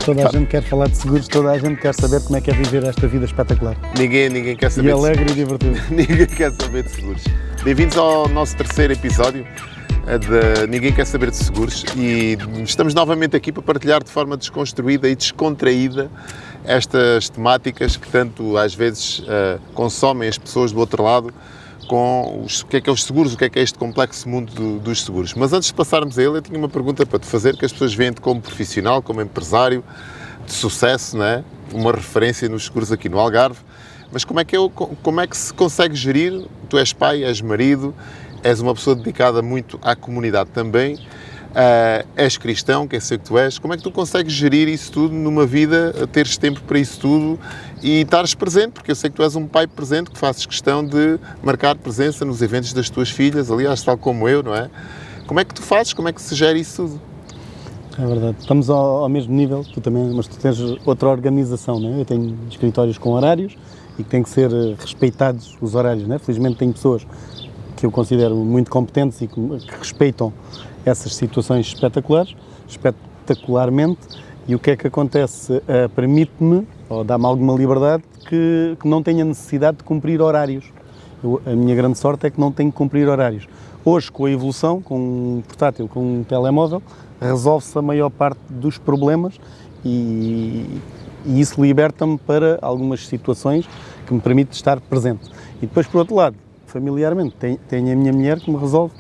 Toda a gente quer falar de seguros, toda a gente quer saber como é que é viver esta vida espetacular. Ninguém quer saber E alegre e divertido. Ninguém quer saber de seguros. Bem-vindos ao nosso terceiro episódio de Ninguém Quer Saber de Seguros e estamos novamente aqui para partilhar de forma desconstruída e descontraída estas temáticas que tanto às vezes consomem as pessoas do outro lado com o que é os seguros, o que é este complexo mundo dos seguros. Mas antes de passarmos a ele, eu tinha uma pergunta para te fazer, que as pessoas veem-te como profissional, como empresário de sucesso, não é? Uma referência nos seguros aqui no Algarve, mas como é que se consegue gerir? Tu és pai, és marido, és uma pessoa dedicada muito à comunidade também, és cristão, que eu sei que tu és, como é que tu consegues gerir isso tudo numa vida, teres tempo para isso tudo e estares presente, porque eu sei que tu és um pai presente, que fazes questão de marcar presença nos eventos das tuas filhas, aliás, tal como eu, não é? Como é que tu fazes, como é que se gera isso tudo? É verdade, estamos ao mesmo nível, tu também, mas tu tens outra organização, não é? Eu tenho escritórios com horários e que têm que ser respeitados os horários, não é? Felizmente tenho pessoas que eu considero muito competentes e que respeitam essas situações espetacularmente, e o que é que acontece? Permite-me, ou dá-me alguma liberdade, que não tenha necessidade de cumprir horários. A minha grande sorte é que não tenho que cumprir horários. Hoje, com a evolução, com um portátil, com um telemóvel, resolve-se a maior parte dos problemas e isso liberta-me para algumas situações que me permite estar presente. E depois, por outro lado, familiarmente, tenho a minha mulher que me resolve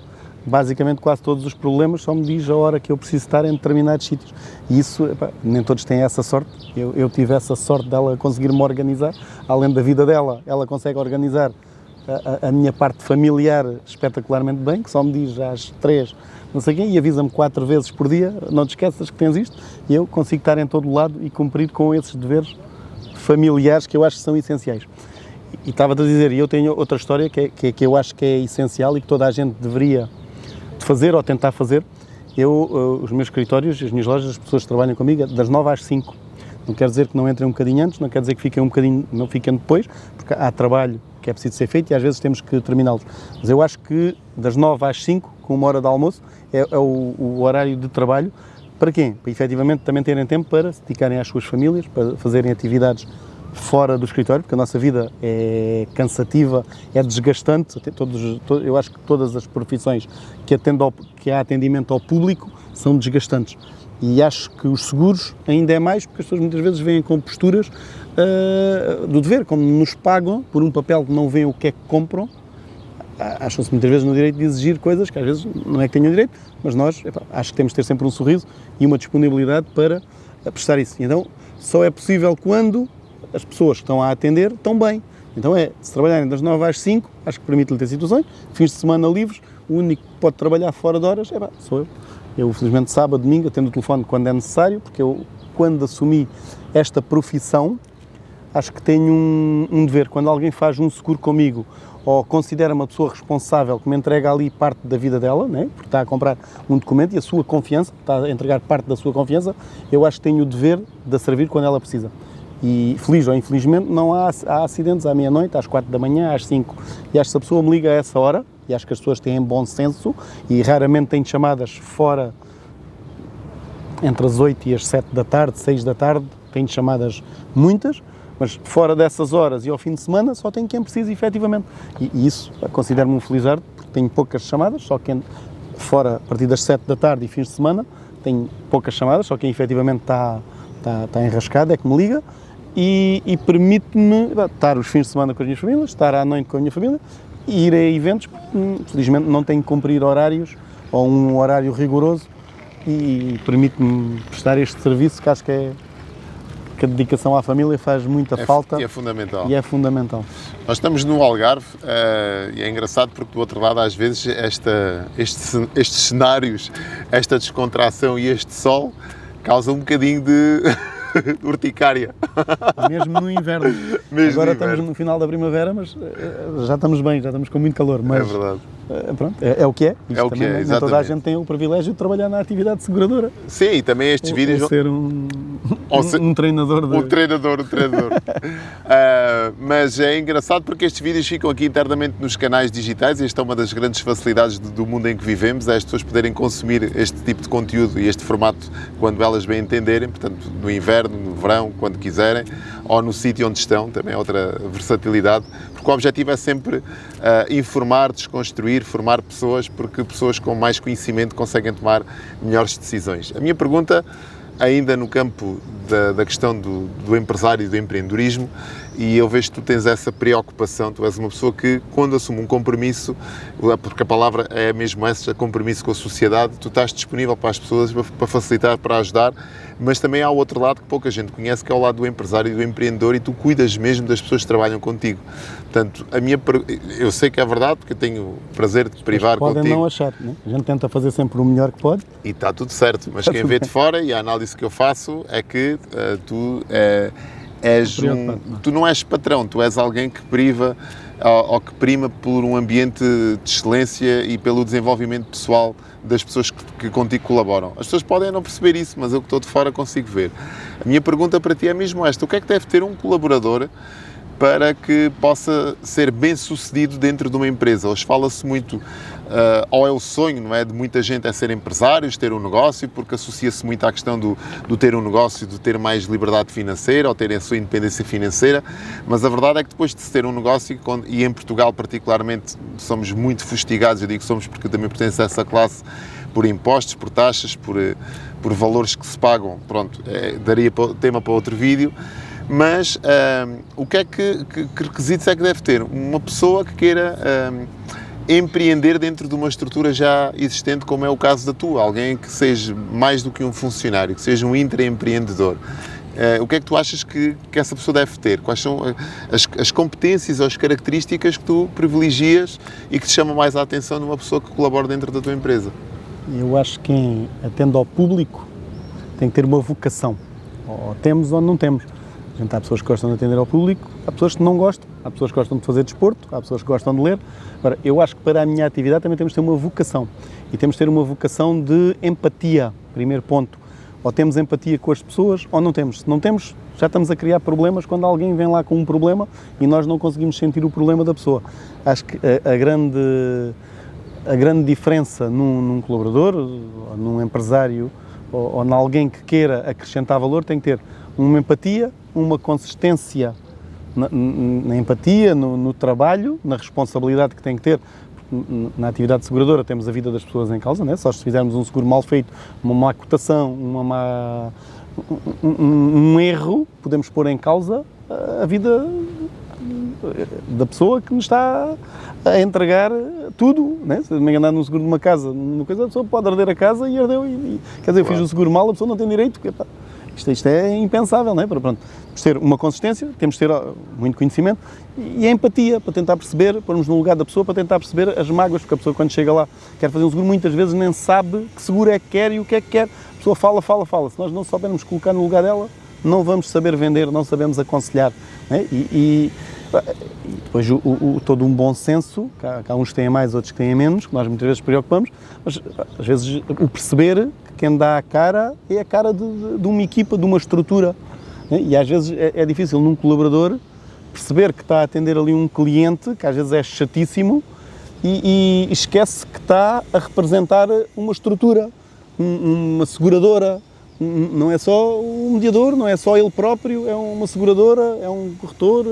basicamente quase todos os problemas, só me diz a hora que eu preciso estar em determinados sítios. E isso, nem todos têm essa sorte. Eu tive essa sorte dela conseguir-me organizar, além da vida dela, ela consegue organizar a minha parte familiar espetacularmente bem, que só me diz às 3, não sei quem, e avisa-me 4 vezes por dia, não te esqueças que tens isto, e eu consigo estar em todo lado e cumprir com esses deveres familiares que eu acho que são essenciais. E estava-te a dizer, e eu tenho outra história que eu acho que é essencial e que toda a gente deveria fazer ou tentar fazer. Os meus escritórios, as minhas lojas, as pessoas que trabalham comigo, das 9 às 5. Não quer dizer que não entrem um bocadinho antes, não quer dizer que fiquem um bocadinho, não fiquem depois, porque há trabalho que é preciso ser feito e às vezes temos que terminá-los. Mas eu acho que das 9 às 5, com uma hora de almoço, é o horário de trabalho. Para quê? Para efetivamente também terem tempo para se dedicarem às suas famílias, para fazerem atividades fora do escritório, porque a nossa vida é cansativa, é desgastante. Eu acho que todas as profissões que há atendimento ao público são desgastantes. E acho que os seguros ainda é mais, porque as pessoas muitas vezes vêm com posturas do dever, como nos pagam por um papel que não veem o que é que compram, acham-se muitas vezes no direito de exigir coisas que às vezes não é que tenham direito, mas nós acho que temos de ter sempre um sorriso e uma disponibilidade para prestar isso. Então só é possível quando as pessoas que estão a atender estão bem. Então se trabalharem das 9 às 5, acho que permite-lhe ter situações, fins de semana livres, o único que pode trabalhar fora de horas sou eu. Eu, felizmente, sábado, domingo, atendo o telefone quando é necessário, porque eu, quando assumi esta profissão, acho que tenho um dever. Quando alguém faz um seguro comigo ou considera uma pessoa responsável que me entrega ali parte da vida dela, né, porque está a comprar um documento e a sua confiança, está a entregar parte da sua confiança, eu acho que tenho o dever de a servir quando ela precisa. E, feliz ou infelizmente, não há acidentes à meia-noite, às 4 da manhã, às 5. E acho que se a pessoa me liga a essa hora, e acho que as pessoas têm bom senso, e raramente têm chamadas fora entre as 8 e as 7 da tarde, 6 da tarde, têm chamadas muitas, mas fora dessas horas e ao fim de semana só tem quem precisa efetivamente. E isso, considero-me um felizardo, porque tenho poucas chamadas, só quem fora, a partir das 7 da tarde e fins de semana, tenho poucas chamadas, só quem efetivamente está enrascado é que me liga. E permite-me estar os fins de semana com as minhas famílias, estar à noite com a minha família e ir a eventos, porque felizmente não tenho que cumprir horários ou um horário rigoroso e permite-me prestar este serviço que acho que a dedicação à família faz muita falta. E é fundamental. E é fundamental. Nós estamos no Algarve e é engraçado porque do outro lado às vezes estes cenários, esta descontração e este sol causam um bocadinho de urticária. Mesmo no inverno. Agora estamos no final da primavera, mas já estamos bem, já estamos com muito calor. Mas, é verdade. Pronto, é o que é. É o que é, exatamente. Toda a gente tem o privilégio de trabalhar na atividade seguradora. Sim, e também estes vídeos... Ou ser um treinador. Um treinador. Mas é engraçado porque estes vídeos ficam aqui internamente nos canais digitais e esta é uma das grandes facilidades do mundo em que vivemos, é as pessoas poderem consumir este tipo de conteúdo e este formato quando elas bem entenderem, portanto, no inverno, no verão, quando quiserem, ou no sítio onde estão, também é outra versatilidade, porque o objetivo é sempre informar, desconstruir, formar pessoas, porque pessoas com mais conhecimento conseguem tomar melhores decisões. A minha pergunta, ainda no campo da questão do empresário e do empreendedorismo, e eu vejo que tu tens essa preocupação, tu és uma pessoa que, quando assume um compromisso, porque a palavra é mesmo essa, compromisso com a sociedade, tu estás disponível para as pessoas, para facilitar, para ajudar, mas também há o outro lado que pouca gente conhece, que é o lado do empresário e do empreendedor, e tu cuidas mesmo das pessoas que trabalham contigo. Portanto, eu sei que é verdade, porque eu tenho o prazer de privar contigo. Podem não achar, né? A gente tenta fazer sempre o melhor que pode. E está tudo certo, mas quem vê de fora, e a análise que eu faço, é que tu tu não és patrão, tu és alguém que priva ou que prima por um ambiente de excelência e pelo desenvolvimento pessoal das pessoas que contigo colaboram. As pessoas podem não perceber isso, mas eu que estou de fora consigo ver. A minha pergunta para ti é mesmo esta: o que é que deve ter um colaborador para que possa ser bem sucedido dentro de uma empresa? Hoje fala-se muito, ou é o sonho, não é, de muita gente, é ser empresários, ter um negócio, porque associa-se muito à questão do ter um negócio, de ter mais liberdade financeira, ou ter a sua independência financeira, mas a verdade é que depois de se ter um negócio, e em Portugal particularmente somos muito fustigados, eu digo somos porque eu também pertenço a essa classe, por impostos, por taxas, por valores que se pagam, pronto, daria tema para outro vídeo. Mas o que requisitos é que deve ter uma pessoa que queira empreender dentro de uma estrutura já existente, como é o caso da tua, alguém que seja mais do que um funcionário, que seja um intraempreendedor? O que é que tu achas que essa pessoa deve ter? Quais são as competências ou as características que tu privilegias e que te chamam mais a atenção numa pessoa que colabora dentro da tua empresa? Eu acho que quem atende ao público tem que ter uma vocação, ou temos ou não temos. Há pessoas que gostam de atender ao público, há pessoas que não gostam, há pessoas que gostam de fazer desporto, há pessoas que gostam de ler. Agora, eu acho que para a minha atividade também temos de ter uma vocação. E temos de ter uma vocação de empatia, primeiro ponto. Ou temos empatia com as pessoas ou não temos. Se não temos, já estamos a criar problemas quando alguém vem lá com um problema e nós não conseguimos sentir o problema da pessoa. Acho que a grande diferença num colaborador, ou num empresário, ou em alguém que queira acrescentar valor, tem que ter uma empatia, uma consistência na empatia, no trabalho, na responsabilidade que tem que ter. Na atividade seguradora temos a vida das pessoas em causa, né? Só se fizermos um seguro mal feito, uma má cotação, um erro, podemos pôr em causa a vida da pessoa que nos está a entregar tudo, né? Se me enganar num seguro de uma casa, a pessoa pode arder a casa e ardeu. Quer dizer, eu fiz o seguro mal, a pessoa não tem direito, porque isto é impensável, não é? Pronto, temos de ter uma consistência, temos de ter muito conhecimento e a empatia para tentar perceber, pormos no lugar da pessoa para tentar perceber as mágoas, porque a pessoa quando chega lá quer fazer um seguro muitas vezes nem sabe que seguro é que quer e o que é que quer. A pessoa fala. Se nós não soubermos colocar no lugar dela, não vamos saber vender, não sabemos aconselhar. Não é? E depois todo um bom senso, que há uns que têm mais, outros que têm menos, que nós muitas vezes preocupamos, mas às vezes o perceber que quem dá a cara é a cara de uma equipa, de uma estrutura. Né? E às vezes é difícil num colaborador perceber que está a atender ali um cliente, que às vezes é chatíssimo, e esquece que está a representar uma estrutura, uma seguradora. Não é só um mediador, não é só ele próprio, é uma seguradora, é um corretor,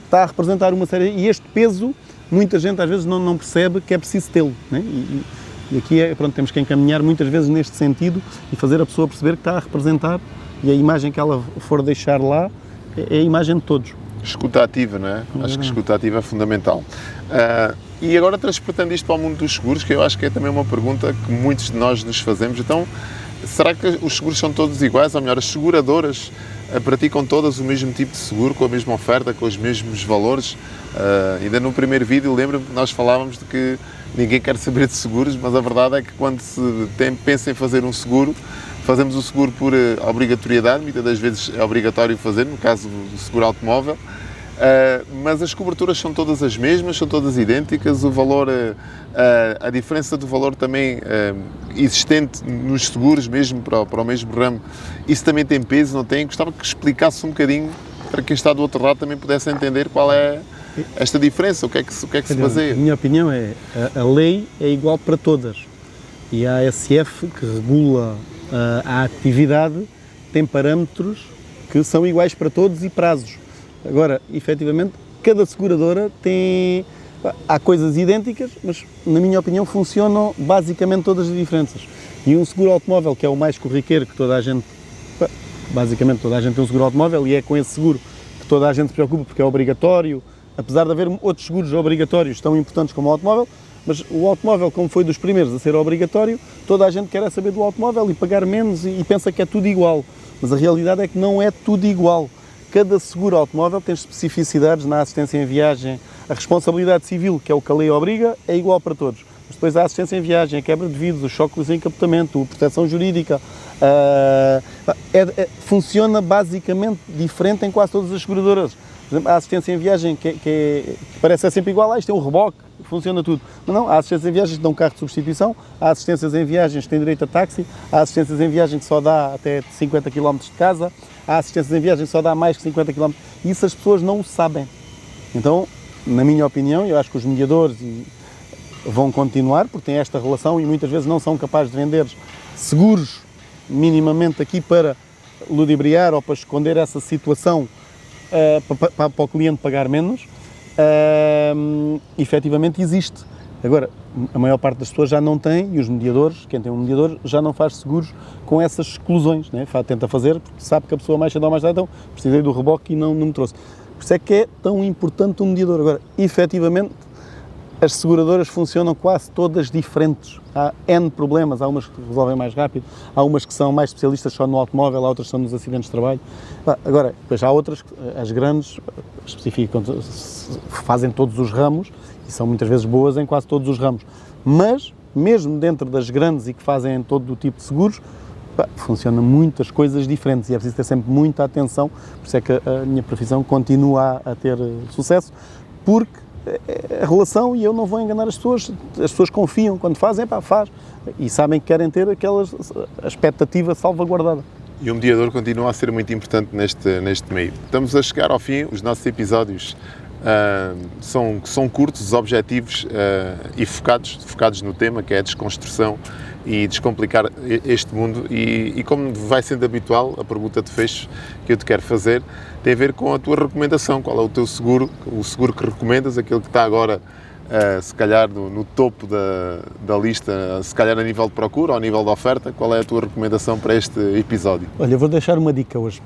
está a representar uma série. E este peso, muita gente às vezes não percebe que é preciso tê-lo. Né? E aqui temos que encaminhar muitas vezes neste sentido e fazer a pessoa perceber que está a representar, e a imagem que ela for deixar lá é a imagem de todos. Escuta ativa, não é? Acho que escuta ativa é fundamental. E agora transportando isto para o mundo dos seguros, que eu acho que é também uma pergunta que muitos de nós nos fazemos. Então, será que os seguros são todos iguais? Ou melhor, as seguradoras praticam todas o mesmo tipo de seguro, com a mesma oferta, com os mesmos valores? Ainda no primeiro vídeo, lembro-me que nós falávamos de que ninguém quer saber de seguros, mas a verdade é que quando se pensa em fazer um seguro, fazemos o seguro por obrigatoriedade, muitas das vezes é obrigatório fazer, no caso do seguro automóvel, mas as coberturas são todas as mesmas, são todas idênticas, o valor, a diferença do valor também existente nos seguros, mesmo para o mesmo ramo, isso também tem peso, não tem? Gostava que explicasse um bocadinho para quem está do outro lado também pudesse entender qual é esta diferença, o que é que se baseia. A minha opinião é, a lei é igual para todas e a ASF, que regula a atividade, tem parâmetros que são iguais para todos e prazos. Agora, efetivamente, cada seguradora tem... Há coisas idênticas, mas, na minha opinião, funcionam basicamente todas as diferenças. E um seguro automóvel, que é o mais corriqueiro, que toda a gente... Basicamente, toda a gente tem um seguro automóvel e é com esse seguro que toda a gente se preocupa, porque é obrigatório, apesar de haver outros seguros obrigatórios tão importantes como o automóvel, mas o automóvel, como foi dos primeiros a ser obrigatório, toda a gente quer saber do automóvel e pagar menos e pensa que é tudo igual. Mas a realidade é que não é tudo igual. Cada seguro automóvel tem especificidades na assistência em viagem. A responsabilidade civil, que é o que a lei obriga, é igual para todos. Mas depois a assistência em viagem, a quebra de vidros, o choque sem encapotamento, a proteção jurídica, funciona basicamente diferente em quase todas as seguradoras. Por exemplo, a assistência em viagem, que parece ser sempre igual, isto tem um reboque, funciona tudo. Mas não, há assistências em viagens que dão carro de substituição, há assistências em viagens que têm direito a táxi, há assistências em viagem que só dá até 50 km de casa, há assistências em viagem que só dá mais que 50 km. E isso as pessoas não o sabem. Então, na minha opinião, eu acho que os mediadores vão continuar, porque têm esta relação e muitas vezes não são capazes de vender seguros minimamente aqui para ludibriar ou para esconder essa situação para o cliente pagar menos. Efetivamente existe. Agora, a maior parte das pessoas já não tem, e os mediadores, quem tem um mediador, já não faz seguros com essas exclusões, né? Tenta fazer, porque sabe que a pessoa mais cedo ou mais tarde, então precisei do reboque e não me trouxe. Por isso é que é tão importante um mediador. Agora, efetivamente, as seguradoras funcionam quase todas diferentes. Há N problemas, há umas que resolvem mais rápido, há umas que são mais especialistas só no automóvel, há outras que são nos acidentes de trabalho. Agora, depois há outras, as grandes, especificam, fazem todos os ramos e são muitas vezes boas em quase todos os ramos. Mas, mesmo dentro das grandes e que fazem todo o tipo de seguros, funcionam muitas coisas diferentes e é preciso ter sempre muita atenção. Por isso é que a minha profissão continua a ter sucesso, porque a relação, e eu não vou enganar as pessoas confiam, quando fazem, faz, e sabem que querem ter a expectativa salvaguardada. E o mediador continua a ser muito importante neste meio. Estamos a chegar ao fim, os nossos episódios são curtos, objetivos e focados no tema, que é a desconstrução e descomplicar este mundo e como vai sendo habitual, a pergunta de fecho que eu te quero fazer tem a ver com a tua recomendação. Qual é o teu seguro, o seguro que recomendas, aquele que está agora se calhar no topo da lista, se calhar a nível de procura ou a nível de oferta? Qual é a tua recomendação para este episódio? Olha, eu vou deixar uma dica hoje.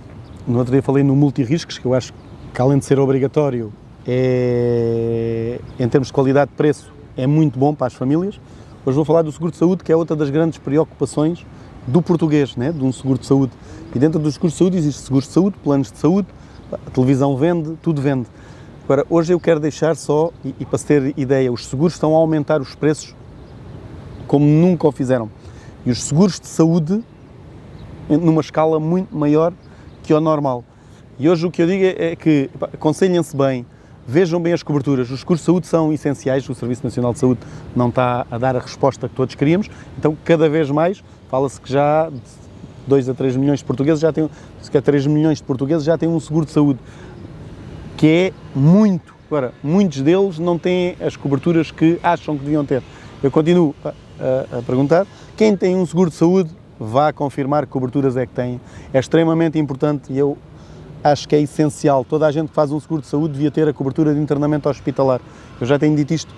No outro dia falei no multirriscos, que eu acho que além de ser obrigatório, em termos de qualidade de preço, é muito bom para as famílias. Hoje vou falar do seguro de saúde, que é outra das grandes preocupações do português, né? De um seguro de saúde. E dentro dos seguros de saúde existe seguros de saúde, planos de saúde, a televisão vende, tudo vende. Agora, hoje eu quero deixar só, e para se ter ideia, os seguros estão a aumentar os preços como nunca o fizeram. E os seguros de saúde, numa escala muito maior que o normal. E hoje o que eu digo é que aconselhem-se bem, vejam bem as coberturas. Os seguros de saúde são essenciais, o Serviço Nacional de Saúde não está a dar a resposta que todos queríamos, então cada vez mais fala-se que já 2 a 3 milhões de portugueses já têm, se quer 3 milhões de portugueses já têm um seguro de saúde, que é muito. Agora, muitos deles não têm as coberturas que acham que deviam ter. Eu continuo a perguntar, quem tem um seguro de saúde, vá confirmar que coberturas é que tem. É extremamente importante e eu acho que é essencial. Toda a gente que faz um seguro de saúde devia ter a cobertura de internamento hospitalar. Eu já tenho dito isto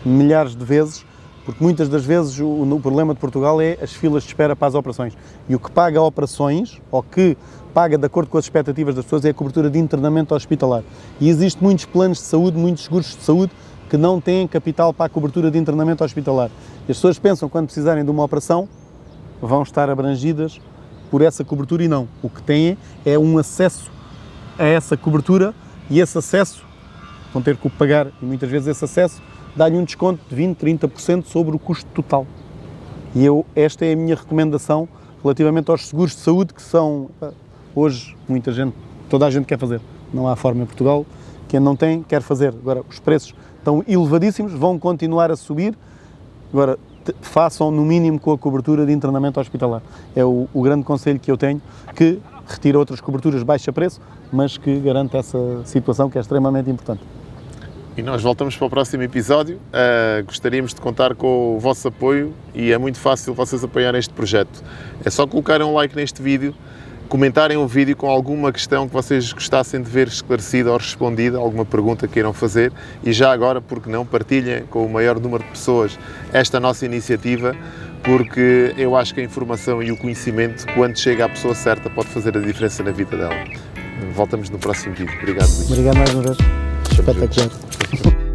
milhares de vezes, porque muitas das vezes o problema de Portugal é as filas de espera para as operações. E o que paga operações, ou que paga de acordo com as expectativas das pessoas, é a cobertura de internamento hospitalar. E existem muitos planos de saúde, muitos seguros de saúde, que não têm capital para a cobertura de internamento hospitalar. E as pessoas pensam que quando precisarem de uma operação, vão estar abrangidas por essa cobertura e não. O que têm é um acesso a essa cobertura e esse acesso vão ter que pagar, e muitas vezes esse acesso dá-lhe um desconto de 20%, 30% sobre o custo total. E esta é a minha recomendação relativamente aos seguros de saúde, que são, hoje, toda a gente quer fazer. Não há forma em Portugal, quem não tem, quer fazer. Agora, os preços estão elevadíssimos, vão continuar a subir. Agora, façam no mínimo com a cobertura de internamento hospitalar. É o grande conselho que eu tenho, que retira outras coberturas de baixo preço, mas que garante essa situação que é extremamente importante. E nós voltamos para o próximo episódio. Gostaríamos de contar com o vosso apoio e é muito fácil vocês apoiarem este projeto. É só colocarem um like neste vídeo, comentarem o vídeo com alguma questão que vocês gostassem de ver esclarecida ou respondida, alguma pergunta que queiram fazer e já agora, porque não, partilhem com o maior número de pessoas esta nossa iniciativa, porque eu acho que a informação e o conhecimento, quando chega à pessoa certa, pode fazer a diferença na vida dela. Voltamos no próximo vídeo. Obrigado, Luís. Obrigado mais uma vez. Espetacular.